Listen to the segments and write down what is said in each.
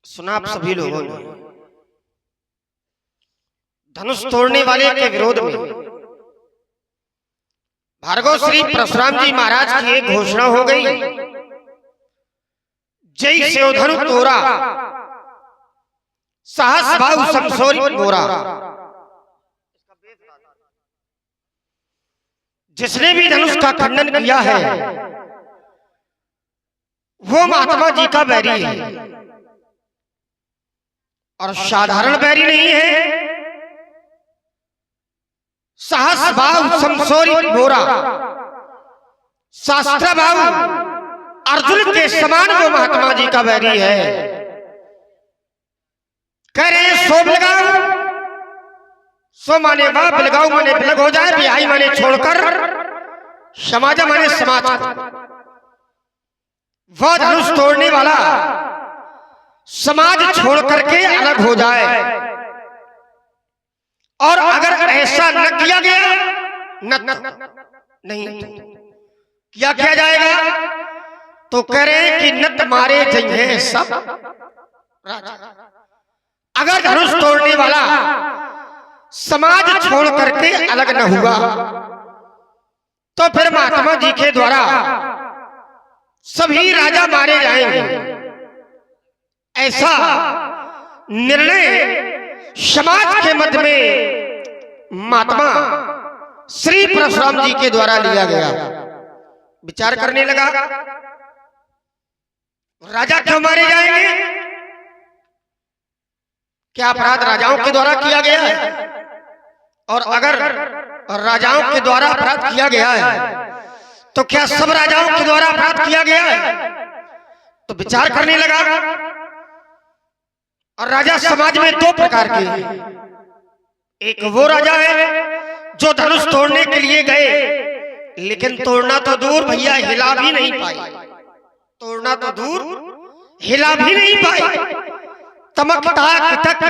सुना आप सभी लोगों ने। धनुष तोड़ने वाले के विरोध में भार्गव श्री परशुराम जी महाराज की एक घोषणा हो गई, जय सेवधनु तोरा साहस भाव समसोरी मोरा। जिसने भी धनुष का खंडन किया है वो महात्मा जी का बैरी है, और साधारण बैरी नहीं है। साहस भाव समसोरी मोरा, शास्त्र भाव अर्जुन के समान वो महात्मा जी का बैरी है। कह रहे सोब लगाओ, सो माने बाप लगाओ माने बिलग हो जाए, बिहाई माने छोड़कर, समाज माने समाज को। वह धनुष तोड़ने वाला समाज छोड़ करके अलग हो जाए, और अगर ऐसा न किया गया नहीं क्या किया जाएगा, तो कह रहे कि नत मारे जइहे सब राजा। अगर धनुष तोड़ने वाला समाज छोड़ करके अलग न हुआ तो फिर महात्मा जी के द्वारा सभी राजा मारे जाएंगे। ऐसा निर्णय समाज के मध्य में महात्मा श्री परशुराम जी के द्वारा लिया गया। विचार करने लगा, राजा क्यों मारे जाएंगे? क्या अपराध राजाओं के द्वारा किया गया है? और अगर राजाओं के द्वारा अपराध किया गया है तो क्या सब राजाओं के द्वारा अपराध किया गया है? तो विचार करने लगा, और राजा समाज में दो प्रकार के हैं। एक वो राजा है जो धनुष तोड़ने के लिए गए, लेकिन तोड़ना तो दूर भैया हिला भी नहीं पाए। तोड़ना तो दूर हिला भी नहीं पाए। तमक ताक तक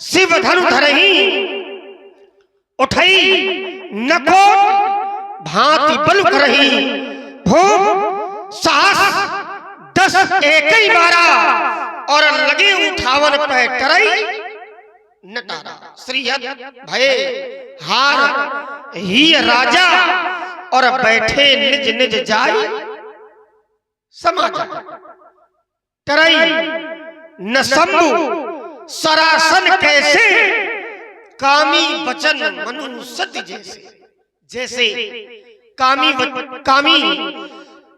शिव धनु धरही, उठई नकोट भांति बलुक रही। भूप साहस 10 एकई बारा, और लगे उठावन पे करई नटारा। श्रीहद भय हार ही राजा, और बैठे निज निज जाय समाजा। करई न शंभु सरासन कैसे, कामी वचन मनु सत्य जैसे। जैसे कामी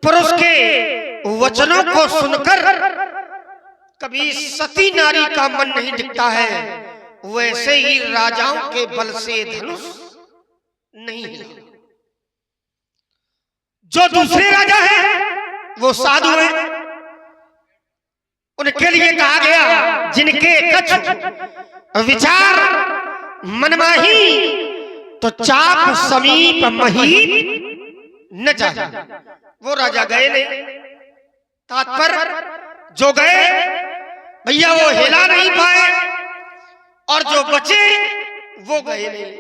पुरुष के वचनों को सुनकर कभी सती नारी का मन नहीं दिखता है, वैसे ही राजाओं के बल से धनुष नहीं हिला। जो दूसरे राजा हैं वो साधु हैं, उनके लिए कहा गया जिनके कछु विचार मनमाही, तो चाप समीप मही न जाए। वो राजा गए नहीं। तात्पर्य जो गए भैया वो हिला नहीं पाए, और जो बचे वो गए नहीं।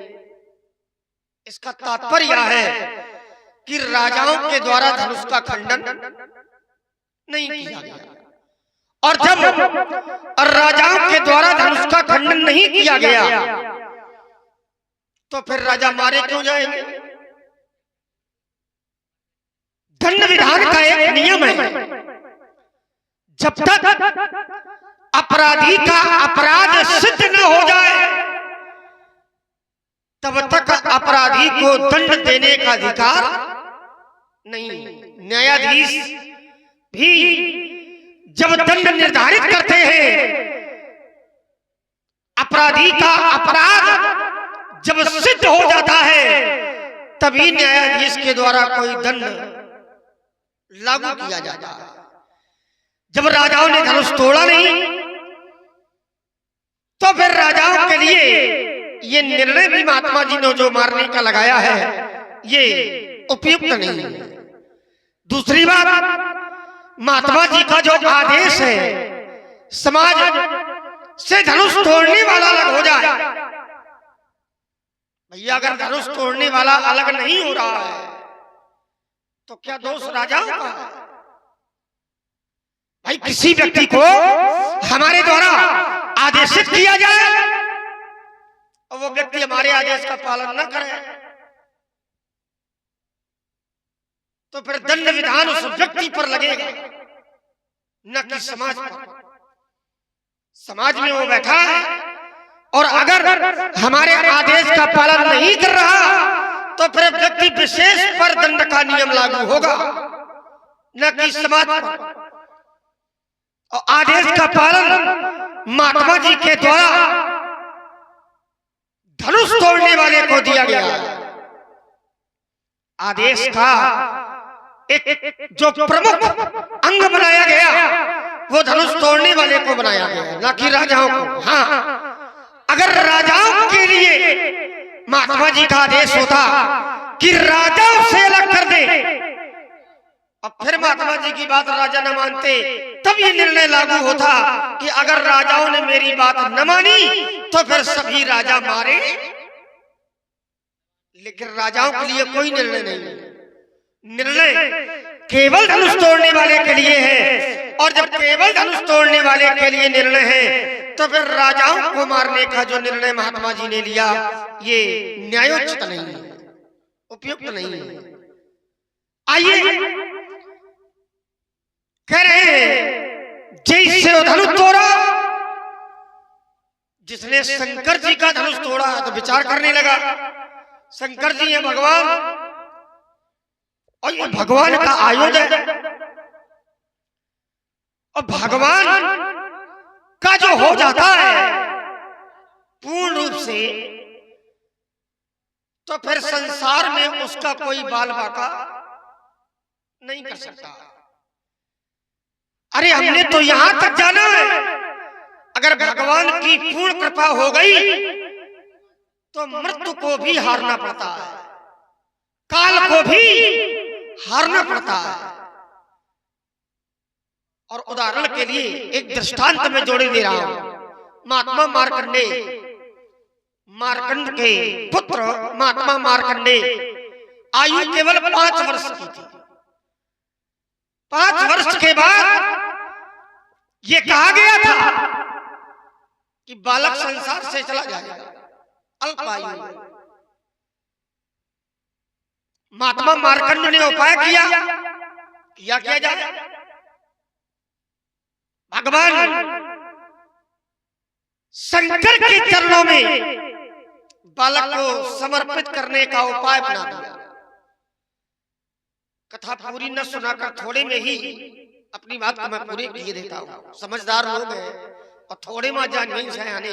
इसका तात्पर्य यह है कि राजाओं के द्वारा धनुष का खंडन नहीं किया गया, और जब राजाओं के द्वारा धनुष का खंडन नहीं किया गया तो फिर राजा मारे क्यों जाएंगे? दंड विधान का एक नियम है, जब तक अपराधी का अपराध सिद्ध न हो जाए तब तक अपराधी को दंड देने का अधिकार नहीं। न्यायाधीश भी जब दंड निर्धारित करते हैं, अपराधी का अपराध जब सिद्ध हो जाता है तभी न्यायाधीश के द्वारा कोई दंड लागू किया जाता है। जब राजाओं ने धनुष तोड़ा नहीं तो फिर राजाओं के लिए ये निर्णय भी महात्मा जी ने जो मारने का लगाया है ये उपयुक्त नहीं है। दूसरी बात, महात्मा जी का जो आदेश है समाज से धनुष तोड़ने वाला अलग हो जाए। भैया अगर धनुष तोड़ने वाला अलग नहीं हो रहा है तो क्या दोष राजाओं का है? भाई किसी व्यक्ति को हमारे द्वारा आदेशित किया जाए और वो व्यक्ति हमारे आदेश का पालन न करे तो फिर दंड विधान उस व्यक्ति पर लगेगा, न कि समाज पर। समाज में वो बैठा है और अगर हमारे आदेश का पालन नहीं कर रहा तो फिर व्यक्ति विशेष पर दंड का नियम लागू होगा, न कि समाज पर। और आदेश का पालन महात्मा जी के द्वारा धनुष तोड़ने वाले को दिया गया। आदेश का एक जो प्रमुख अंग बनाया गया वो धनुष तोड़ने वाले को बनाया गया, ना कि राजाओं को। हाँ, अगर राजाओं के लिए महात्मा जी का आदेश होता कि राजाओं से अलग कर दे, अब फिर महात्मा जी की बात राजा न मानते, तब ये निर्णय लागू होता कि अगर राजाओं ने मेरी बात न मानी तो फिर सभी राजा मारे। लेकिन राजाओं के लिए कोई निर्णय नहीं है, निर्णय केवल धनुष तोड़ने वाले के लिए है। और जब केवल धनुष तोड़ने वाले के लिए निर्णय है तो फिर राजाओं को मारने का जो निर्णय महात्मा जी ने लिया ये न्यायोचित नहीं है, उपयुक्त नहीं है। आइए कह रहे हैं जैसे धनुष तोड़ा, जिसने शंकर जी का धनुष तोड़ा तो विचार करने लगा शंकर जी है भगवान और ये भगवान का आयुध है, और भगवान का जो हो जाता है पूर्ण रूप से तो फिर संसार में उसका कोई बाल बाका नहीं कर सकता। अरे हमने तो यहां तक जाना है, अगर भगवान की पूर्ण कृपा हो गई तो मृत्यु को भी हारना पड़ता है, काल को भी हारना पड़ता है। और उदाहरण के लिए एक दृष्टांत में जोड़े दे रहा हूं। महात्मा मार्कंडे, मार्कंड के पुत्र महात्मा मार्कंडे आयु केवल 5 वर्ष की थी। 5 वर्ष के बाद ये कहा गया था कि बालक संसार से चला जाएगा, अल्पायु। महात्मा मार्कंड ने उपाय किया क्या जाए। भगवान शंकर के चरणों में बालक को समर्पित करने का उपाय बना दिया। कथा पूरी न सुनाकर थोड़े में ही अपनी बात को मैं पूरी किए देता हूं। समझदार लोग हैं और थोड़े में जान नहीं सयाने।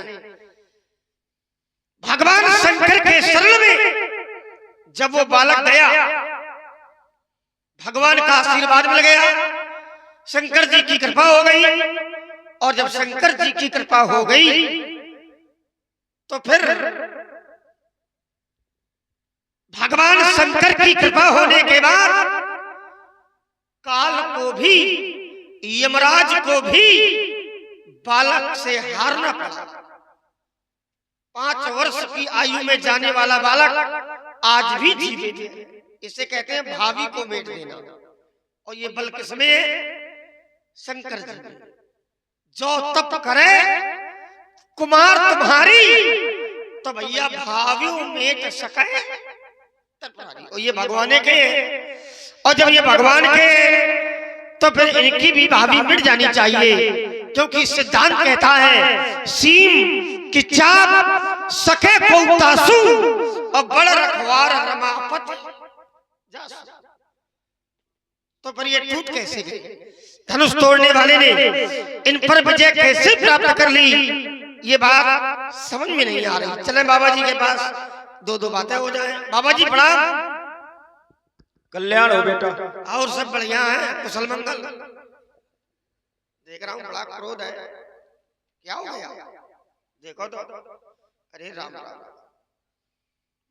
भगवान शंकर के शरण में जब वो बालक गया, भगवान का आशीर्वाद मिल गया, शंकर जी की कृपा हो गई। और जब शंकर जी की कृपा हो गई तो फिर भगवान शंकर की कृपा होने के बाद काल को भी, यमराज को भी बालक से हारना पड़ा। 5 वर्ष की आयु में जाने वाला बालक आज भी जीवित है। इसे कहते हैं भावी को मेट देना। और ये बल किसमें है? शंकर जी में। जो तप करे कुमार तुम्हारी तो भैया भावी मेट सके तत्वारी। और ये भगवान के, और जब ये भगवान के तो फिर इनकी भी भावी मिट जानी चाहिए, क्योंकि सिद्धांत कहता है सीम की चाप सके पौतासु और बड़ रखवार रमापत। तो पर ये टूट कैसे गए? धनुष तोड़ने वाले ने इन पर विजय कैसे प्राप्त कर ली, ये बात समझ में नहीं आ रही। चलें बाबा जी के पास, 2 बातें हो जाए। बाबा जी प्रणाम। कल्याण हो बेटा। और सब बढ़िया है, कुशल मंगल। देख रहा हूँ बड़ा क्रोध है, क्या हो गया? देखो तो, अरे राम राम,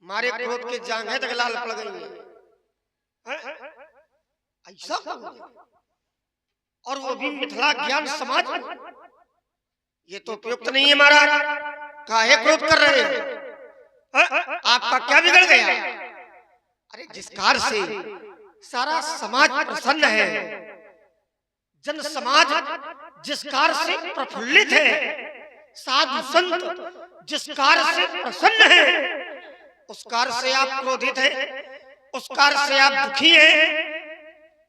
मारे क्रोध के जांघें तक लाल पड़ गई है। ऐसा और वो भी मिथिला ज्ञान समाज में, ये तो उपयुक्त नहीं है महाराज। काहे क्रोध कर रहे हो? आपका क्या बिगड़ गया? अरे जिस कार से सारा समाज प्रसन्न है, जन समाज जिस कार्य से प्रफुल्लित है, साधु संत जिस कार्य से प्रसन्न है, उस कार्य से आप क्रोधित है, उस कार्य से आप दुखी है।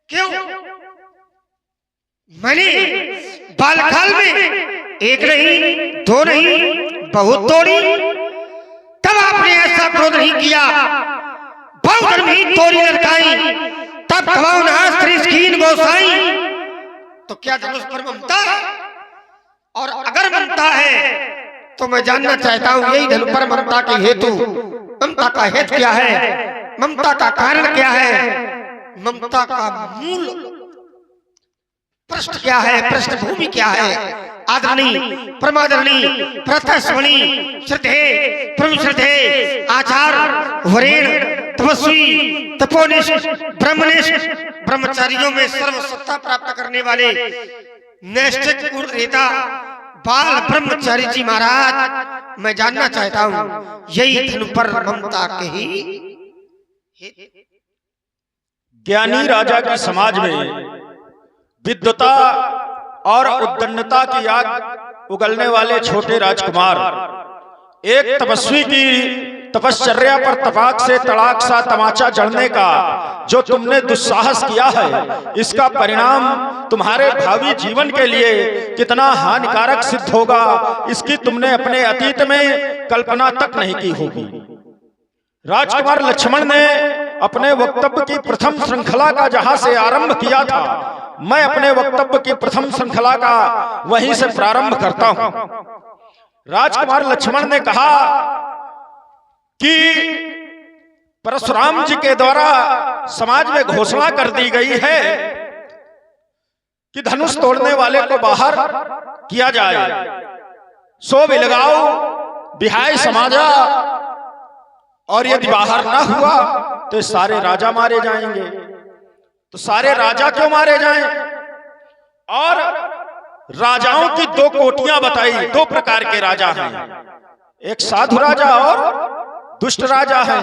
क्यों? मैंने बालकाल में एक नहीं, दो नहीं, बहुत तोड़ी, तब आपने ऐसा क्रोध नहीं किया। बहुधर्म ही तोड़ी लड़काई, तब खवाओ नहा स्त्री स्कीन गोसाई। तो क्या धनुष पर ममता है? और अगर ममता है तो मैं जानना चाहता हूं यही धनुष पर ममता के हेतु, ममता का हेतु क्या है, ममता का कारण क्या है, ममता का मूल पृष्ठ क्या है, पृष्ठभूमि क्या है। आदरणीय, परमादरणीय, प्रथस्मणी, श्रद्धे, प्रभु श्रद्धे, आचार, वरेण, तपस्वी, तपोनिष्ठ, ब्रह्मनिष्ठ, ब्रह्मचारियों में सर्वसत्ता प्राप्त करने वाले नैष्ठिक नेता बाल ब्रह्मचारी जी महाराज, मैं जानना चाहता हूं यही धनु पर ममता के ही। ज्ञानी राजा के समाज में विद्वता और उद्दंडता की आग उगलने वाले छोटे राजकुमार एक तपस्वी की तपश्चर्या पर तपाक से तड़ाक सा तमाचा जड़ने का जो तुमने दुस्साहस किया है, इसका परिणाम तुम्हारे भावी जीवन के लिए कितना हानिकारक सिद्ध होगा, इसकी तुमने अपने अतीत में कल्पना तक नहीं की होगी। राजकुमार लक्ष्मण ने अपने वक्तव्य की प्रथम श्रृंखला का जहां से आरंभ किया था, मैं अपने वक्तव्य की प्रथम श्रृंखला का वहीं से प्रारंभ करता हूं। राजकुमार लक्ष्मण ने कहा कि परशुराम जी के द्वारा समाज में घोषणा कर दी गई है कि धनुष तोड़ने वाले को बाहर किया जाए, सो बिलगाओ बिहाय समाजा, और यदि बाहर ना हुआ तो सारे राजा मारे जाएंगे। तो सारे राजा क्यों मारे जाएं? और राजाओं की दो कोटियां बताई, दो प्रकार के राजा हैं, एक साधु राजा और दुष्ट राजा है।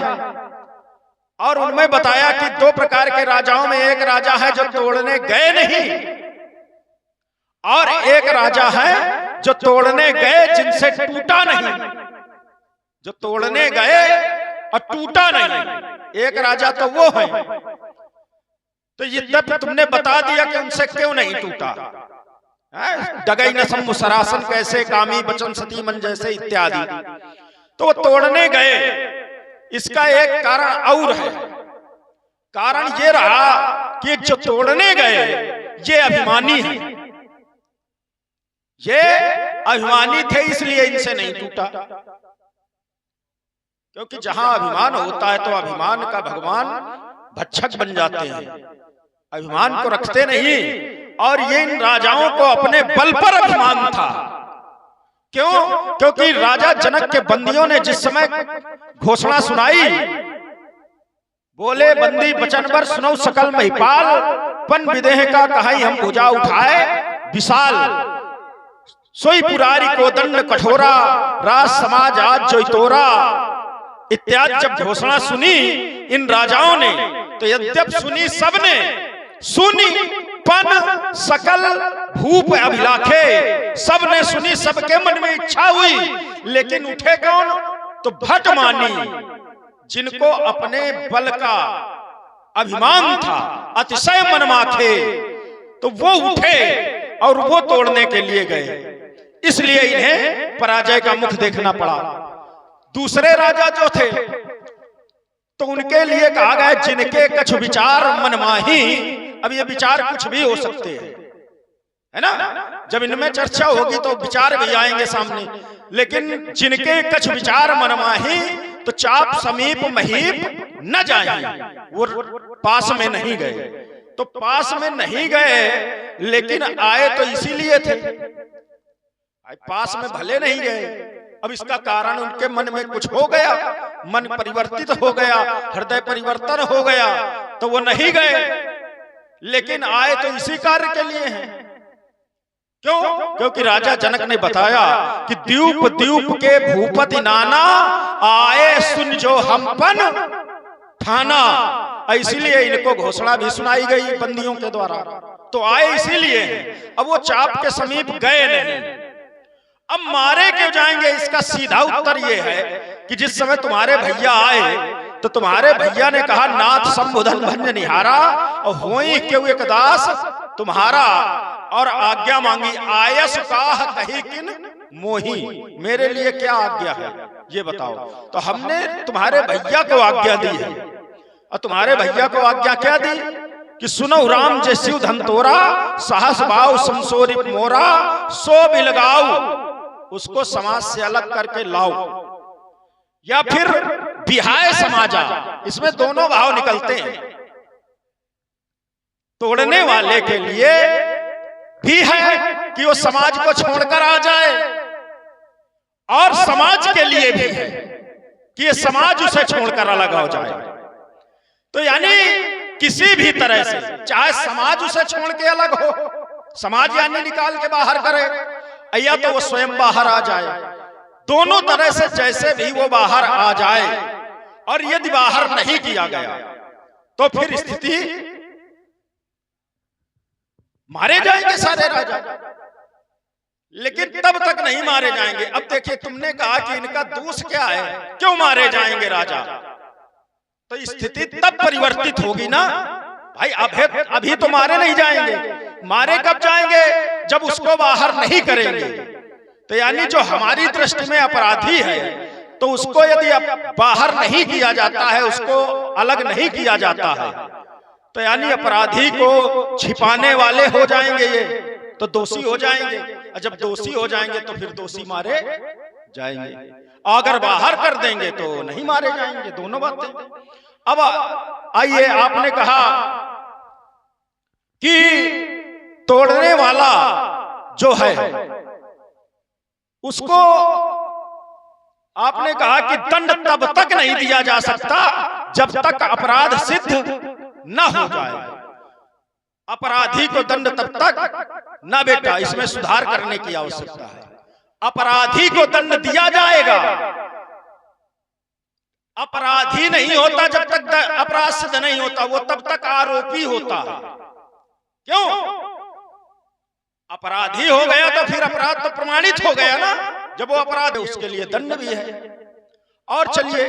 और उनमें बताया कि दो प्रकार के राजाओं में एक राजा है जो तोड़ने गए नहीं, और एक राजा है जो तोड़ने गए जिनसे टूटा नहीं, जो तोड़ने गए और टूटा नहीं। एक राजा तो वो है। तो ये तब तुमने बता दिया कि उनसे क्यों नहीं टूटा। डगई न सम्मु सरासन कैसे कामी बचन सती मन जैसे इत्यादि। तो वो तोड़ने गए, इसका एक कारण और है। कारण ये रहा कि जो तोड़ने गए ये अभिमानी है, ये अभिमानी थे, इसलिए इनसे नहीं टूटा। क्योंकि जहां अभिमान होता है तो अभिमान का भगवान भक्षक बन जाते हैं, अभिमान को रखते नहीं। और ये इन राजाओं को अपने बल पर अभिमान था। क्यों? क्योंकि राजा जनक के बंदियों ने जिस समय घोषणा सुनाई, बोले बंदी बचन पर सुनो सकल महिपाल, पन विदेह का कहाई हम भुजा उठाए विशाल, सोई पुरारी को दंड कठोरा, राज समाज आज जो तोरा इत्यादि जब घोषणा सुनी इन राजाओं ने, तो यद्यप सुनी सबने, सुनी पन सकल भूप अभिलाखे, सबने सुनी, सबके मन में इच्छा हुई, लेकिन उठे कौन? तो भट मानी, जिनको अपने बल का अभिमान था, अतिशय मनमाखे, तो वो उठे और वो तोड़ने के लिए गए। इसलिए इन्हें पराजय का मुख देखना पड़ा। दूसरे राजा जो थे तो उनके लिए कहा गया जिनके कछ विचार मनमाही। अब ये विचार कुछ भी हो सकते हैं, है ना। जब इनमें चर्चा होगी तो विचार भी आएंगे सामने। लेकिन जिनके कछ विचार मनमाही, तो चाप समीप महीप न जाए, वो पास में नहीं गए। तो पास में नहीं गए, लेकिन आए तो इसीलिए थे, पास में भले नहीं गए। अब इसका कारण उनके मन में कुछ हो गया, मन परिवर्तित हो गया, हृदय परिवर्तन हो गया, तो वो नहीं गए। लेकिन आए तो इसी कार्य के लिए हैं। क्यों? क्योंकि राजा जनक ने बताया कि द्वीप द्वीप के भूपति नाना, आए सुन जो हमपन ठाना। इसलिए इनको घोषणा भी सुनाई गई बंदियों के द्वारा। तो आए इसीलिए हैं। अब वो चाप के समीप गए नहीं, अब मारे क्यों जाएंगे? इसका सीधा उत्तर ये है कि जिस समय तुम्हारे भैया आए तो तुम्हारे भैया ने कहा नाथ संबोधन भंज निहारा और होई क्यों एक दास तुम्हारा, और आज्ञा मांगी आयस काह कही किन मोही, मेरे लिए क्या आज्ञा है ये बताओ। तो हमने तुम्हारे भैया को आज्ञा दी है, और तुम्हारे भैया को आज्ञा क्या दी कि सुनो राम जय शिव धन तोरा, साहस भाव समसोरिप मोरा, सो बिलगाओ, उसको समाज से अलग करके लाओ, या फिर बिहाय समाजा, इसमें दोनों भाव निकलते हैं। तोड़ने वाले के लिए भी है कि वो समाज को छोड़कर आ जाए, और समाज के लिए भी है कि ये समाज उसे छोड़कर अलग हो जाए। तो यानी किसी भी तरह से, चाहे समाज उसे छोड़ के अलग हो, समाज यानी निकाल के बाहर करे, या तो वो स्वयं बाहर आ जाए, दोनों तरह से जैसे भी वो बाहर आ जाए। और यदि बाहर नहीं किया गया तो फिर स्थिति मारे जाएंगे सारे राजा, लेकिन तब तक नहीं मारे जाएंगे। अब देखिए, तुमने कहा कि इनका दोष क्या है, क्यों मारे जाएंगे राजा, तो स्थिति तब परिवर्तित होगी ना भाई। अभी तो मारे नहीं जाएंगे, मारे कब जाएंगे? जब उसको बाहर नहीं करेंगे। तो यानी जो हमारी दृष्टि में अपराधी है, तो उसको यदि बाहर नहीं किया जाता है, उसको अलग नहीं किया जाता है, तो यानी अपराधी को छिपाने वाले हो जाएंगे ये, तो दोषी हो जाएंगे। और जब दोषी हो जाएंगे तो फिर दोषी मारे जाएंगे, अगर बाहर कर देंगे तो नहीं मारे जाएंगे। दोनों बातें। अब आइए, आपने कहा कि तोड़ने वाला जो है उसको आपने कहा कि दंड तब तक नहीं दिया जा सकता जब तक अपराध सिद्ध न हो जाए। अपराधी को दंड तब तक ना, बेटा इसमें सुधार करने की आवश्यकता है। अपराधी को दंड दिया जाएगा, अपराधी नहीं होता जब तक अपराध सिद्ध नहीं होता, वो तब तक आरोपी होता है। क्यों? अपराधी हो गया तो फिर अपराध तो प्रमाणित हो गया ना। जब वो अपराध है उसके लिए दंड भी है। और चलिए,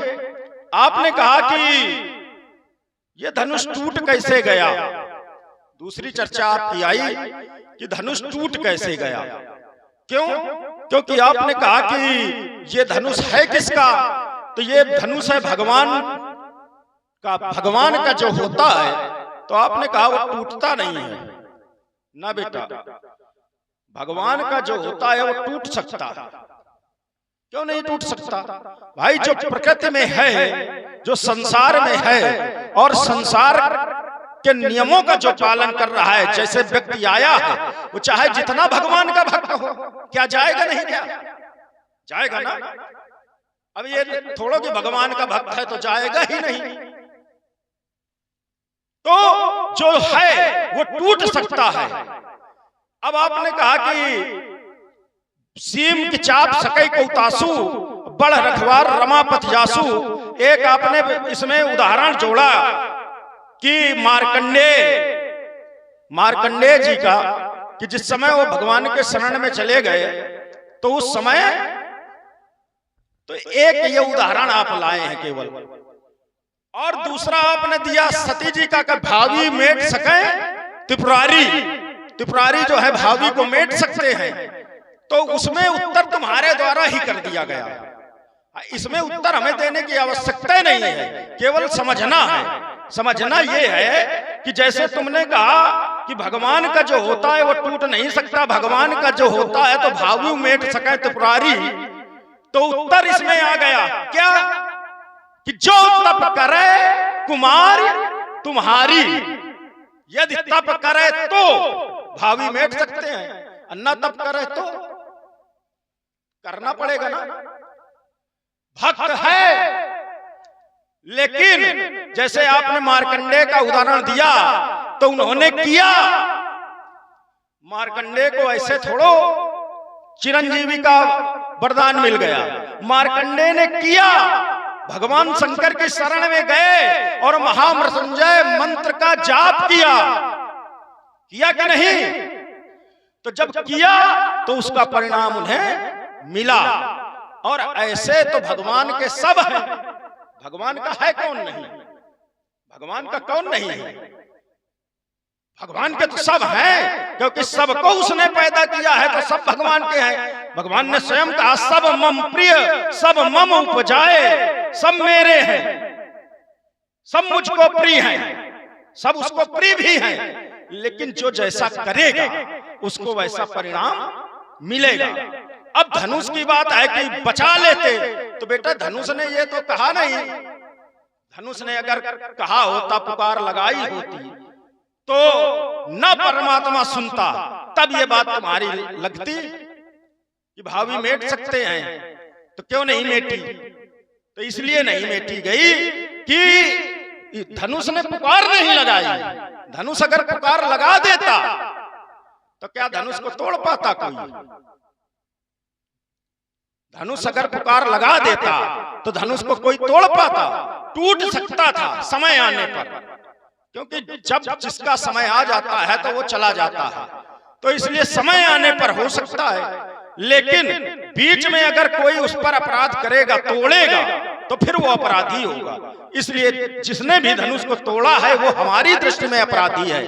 आपने कहा कि ये धनुष टूट कैसे गया, दूसरी चर्चा आपकी आई कि धनुष टूट कैसे गया। क्यों? क्योंकि आपने कहा कि ये धनुष है किसका, तो ये धनुष है भगवान का। भगवान का जो होता है, तो आपने कहा वो टूटता नहीं है ना बेटा। भगवान का जो होता है वो टूट सकता है। क्यों नहीं टूट सकता भाई? जो प्रकृति में है, जो संसार में है, और संसार के नियमों का जो पालन कर रहा है, जैसे व्यक्ति आया है, वो चाहे जितना भगवान का भक्त हो, क्या जाएगा नहीं? क्या जाएगा ना। अब ये थोड़ा कि भगवान का भक्त है तो जाएगा ही नहीं। तो जो है वो टूट सकता है। अब आपने कहा कि सीम की चाप सकै को उतासू, बड़ रखवार रमापथ जासू। एक आपने इसमें उदाहरण जोड़ा कि मार्कंडेय जी का, कि जिस समय वो भगवान के शरण में चले गए, तो उस समय तो एक ये उदाहरण आप लाए हैं केवल। और दूसरा आपने दिया सती जी का, भावी मेट सके त्रिपुरारी जो है भावी को मेट सकते हैं। तो उसमें उत्तर तुम्हारे द्वारा ही कर दिया गया। इसमें उत्तर हमें देने की आवश्यकता नहीं है, केवल समझना है। समझना ये है कि जैसे तुमने कहा कि भगवान का जो होता है वो टूट नहीं सकता, भगवान का जो होता है तो भावी मेट सके त्रिपुरारी, तो उत्तर इसमें आ गया क्या कि जो तप करे कुमार तुम्हारी, यदि तप करे तो भावी मेट सकते हैं, अन्ना तप करे तो करना पड़ेगा ना। भक्त है, लेकिन जैसे आपने मार्कंडेय का उदाहरण दिया तो उन्होंने किया। मार्कंडेय को ऐसे थोड़ो चिरंजीवी का वरदान मिल गया, मार्कंडेय ने किया। भगवान शंकर की शरण में गए और महामृत्युंजय मंत्र का जाप किया। किया कि नहीं? तो जब किया तो उसका परिणाम उन्हें मिला। और ऐसे तो भगवान के सब है। भगवान का है कौन नहीं? भगवान का कौन नहीं है? भगवान के तो सब हैं, क्योंकि सबको उसने पैदा किया है, तो सब भगवान के हैं। भगवान ने स्वयं कहा सब मम प्रिय, सब मम उपजाए, सब मेरे हैं, सब मुझको प्रिय हैं, सब उसको प्रिय भी हैं। लेकिन जो जैसा करेगा उसको वैसा परिणाम मिलेगा। अब धनुष की बात है कि बचा लेते, तो बेटा धनुष ने ये तो कहा नहीं। धनुष ने अगर कहा होता, पुकार लगाई होती, तो न परमात्मा सुनता, तब ये बात तुम्हारी लगती कि भावी मेट सकते हैं, तो क्यों नहीं मेटी? तो इसलिए नहीं मेटी गई कि धनुष ने पुकार नहीं लगाई। धनुष अगर पुकार लगा देता तो क्या धनुष को तोड़ पाता कोई? धनुष अगर पुकार लगा देता तो धनुष को कोई तोड़ पाता? टूट सकता था समय आने पर, क्योंकि जब जिसका समय आ जाता है तो वो चला जाता है। तो इसलिए समय आने पर हो सकता है, लेकिन बीच में अगर कोई उस पर अपराध करेगा, तोड़ेगा, तो फिर वो अपराधी होगा। इसलिए जिसने भी धनुष को तोड़ा है वो हमारी दृष्टि में अपराधी है।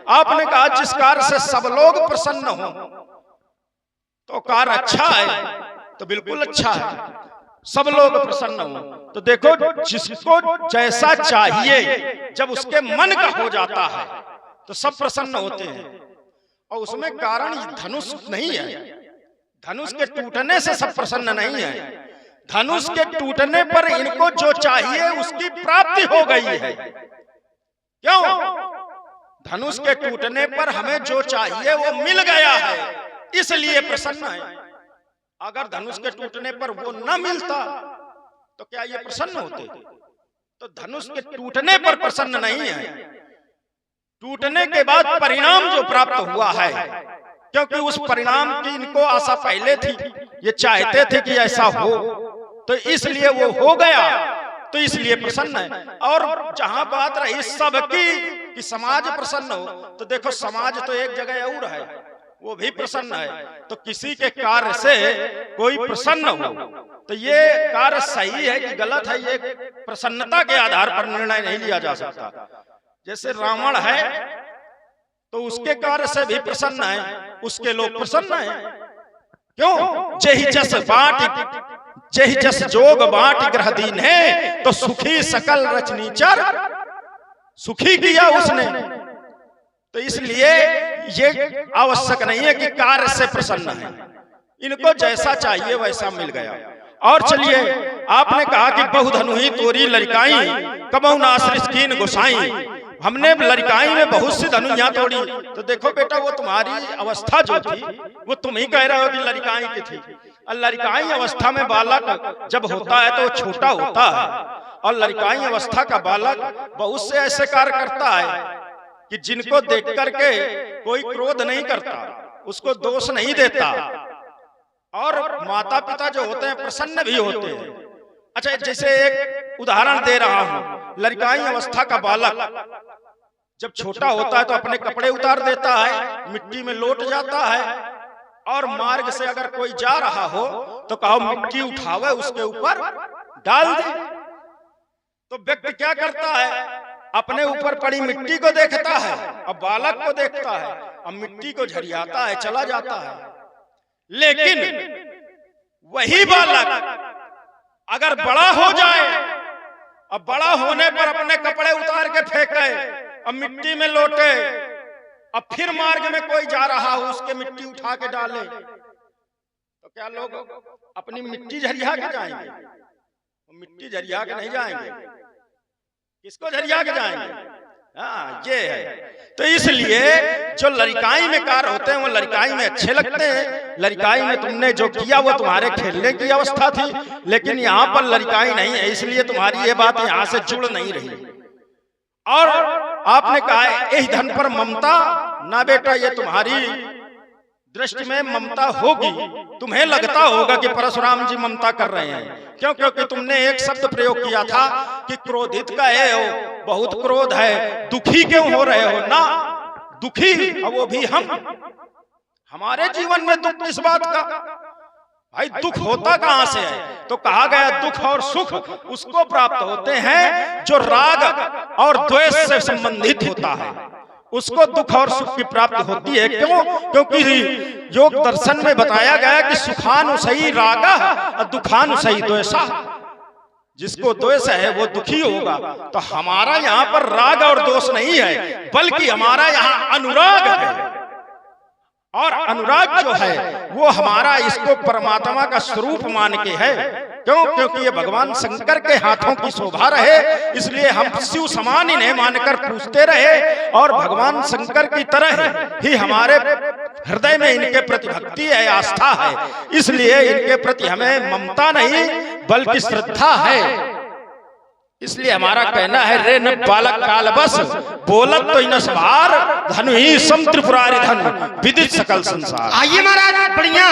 आपने कहा जिस कार्य से सब लोग प्रसन्न हो, तो कार्य अच्छा है, तो बिल्कुल अच्छा है, सब लोग प्रसन्न हो। तो देखो जिसको जैसा चाहिए जब उसके मन का हो जाता है तो सब प्रसन्न होते हैं। और उसमें कारण धनुष नहीं है। धनुष के टूटने से सब प्रसन्न नहीं है। धनुष के टूटने पर इनको जो चाहिए उसकी प्राप्ति हो गई है। क्यों? धनुष के टूटने पर हमें जो चाहिए वो मिल गया है, इसलिए प्रसन्न है। अगर धनुष के टूटने पर वो न मिलता तो क्या ये प्रसन्न होते? तो धनुष के टूटने पर प्रसन्न नहीं है। टूटने के बाद परिणाम जो प्राप्त हुआ है, क्योंकि उस परिणाम की इनको आशा पहले थी, ये चाहते थे कि ऐसा हो, तो इसलिए वो हो गया, तो इसलिए प्रसन्न है। और जहां बात रही सबकी कि समाज प्रसन्न हो, तो देखो समाज तो एक जगह और है, वो भी प्रसन्न है। तो किसी के कार्य से कोई प्रसन्न हो तो ये कार्य सही है कि गलत है, ये प्रसन्नता के आधार पर निर्णय नहीं लिया जा सकता। जैसे रावण है तो उसके कार्य से भी प्रसन्न है, उसके लोग प्रसन्न हैं। क्यों? जेहि जस बाट, जेहि जस जोग बाट ग्रह दीन है, तो सुखी सकल रचनीचर, सुखी किया उसने। तो इसलिए ये आवश्यक नहीं है कि कार्य से प्रसन्न है, इनको जैसा चाहिए वैसा मिल गया। और चलिए, आपने कहा कि बहुधनु ही तोरी लड़काई, कबहु नासरिस कीन गोसाई। हमने लड़काई में बहुत सी धनु यहाँ तोड़ी। तो देखो बेटा, वो तुम्हारी अवस्था जो थी वो तुम ही कह रहे हो कि लड़काई की थी। और लड़काई अवस्था में बालक जब होता है तो छोटा होता है, और लड़काई अवस्था का बालक बहुत से ऐसे कार्य करता है कि जिनको देख करके कोई क्रोध नहीं करता, उसको दोष नहीं देता, और माता पिता जो होते हैं प्रसन्न भी होते हैं। अच्छा, जैसे एक उदाहरण दे रहा हूं, लड़काई अवस्था का बालक जब छोटा होता है तो अपने कपड़े उतार देता है, मिट्टी में लौट जाता है, और मार्ग से अगर कोई जा रहा हो तो कहो मिट्टी उठावे उसके ऊपर डाल दे। तो व्यक्ति क्या करता है? अपने ऊपर पड़ी मिट्टी को देखता है, अब बालक को देखता है, अब मिट्टी को झरियाता है, चला जाता है। लेकिन वही बालक अगर बड़ा हो जाए, अब बड़ा होने पर अपने कपड़े उतार के फेंके, अब मिट्टी में लौटे, अब फिर मार्ग में कोई जा रहा हो उसके मिट्टी उठा के डाले, तो क्या लोग अपनी मिट्टी झरिया के जाएंगे? मिट्टी झरिया के नहीं जाएंगे, किसको झरिया के जाएंगे? हाँ, ये है। तो इसलिए जो लड़काई में कार्य होते हैं वो लड़काई में अच्छे लगते हैं। लड़काई में तुमने जो किया वो तुम्हारे खेलने की अवस्था थी, लेकिन यहाँ पर लड़काई नहीं है, इसलिए तुम्हारी ये बात यहाँ से जुड़ नहीं रही। और आपने कहा यही धन पर ममता ना बेटा, ये तुम्हारी दृष्टि में ममता होगी, तुम्हें लगता होगा कि परशुराम जी ममता कर रहे हैं। क्यों? क्योंकि तुमने एक शब्द प्रयोग किया था कि क्रोधित का है हो, बहुत क्रोध है, दुखी क्यों हो रहे हो? ना, दुखी और वो भी हम। हमारे जीवन में दुख किस बात का? भाई दुख होता कहां से है? तो कहा गया दुख और सुख उसको प्राप्त होते हैं जो राग और द्वेष से संबंधित होता है, उसको दुख और सुख की प्राप्ति होती है। क्यों? क्योंकि योग दर्शन में बताया गया कि सुखानुसई रागा और दुखानुसई द्वेषा। जिसको द्वेष है वो दुखी होगा। तो हमारा यहाँ पर राग और दोष नहीं है, बल्कि हमारा यहाँ अनुराग है। और अनुराग जो है वो हमारा इसको परमात्मा का स्वरूप मान के है। क्यों? क्योंकि ये भगवान शंकर के हाथों की शोभा रहे, इसलिए हम शिव समान इन्हें मानकर पूजते रहे और भगवान शंकर की तरह ही हमारे हृदय में इनके प्रति भक्ति है, आस्था है। इसलिए इनके प्रति हमें ममता नहीं बल्कि श्रद्धा है। इसलिए हमारा कहना है रे न बालक काल बस बोलत तो इन सवार धनु ही सम त्रिपुरारी धन विदित सकल संसार। आइए महाराज, बढ़िया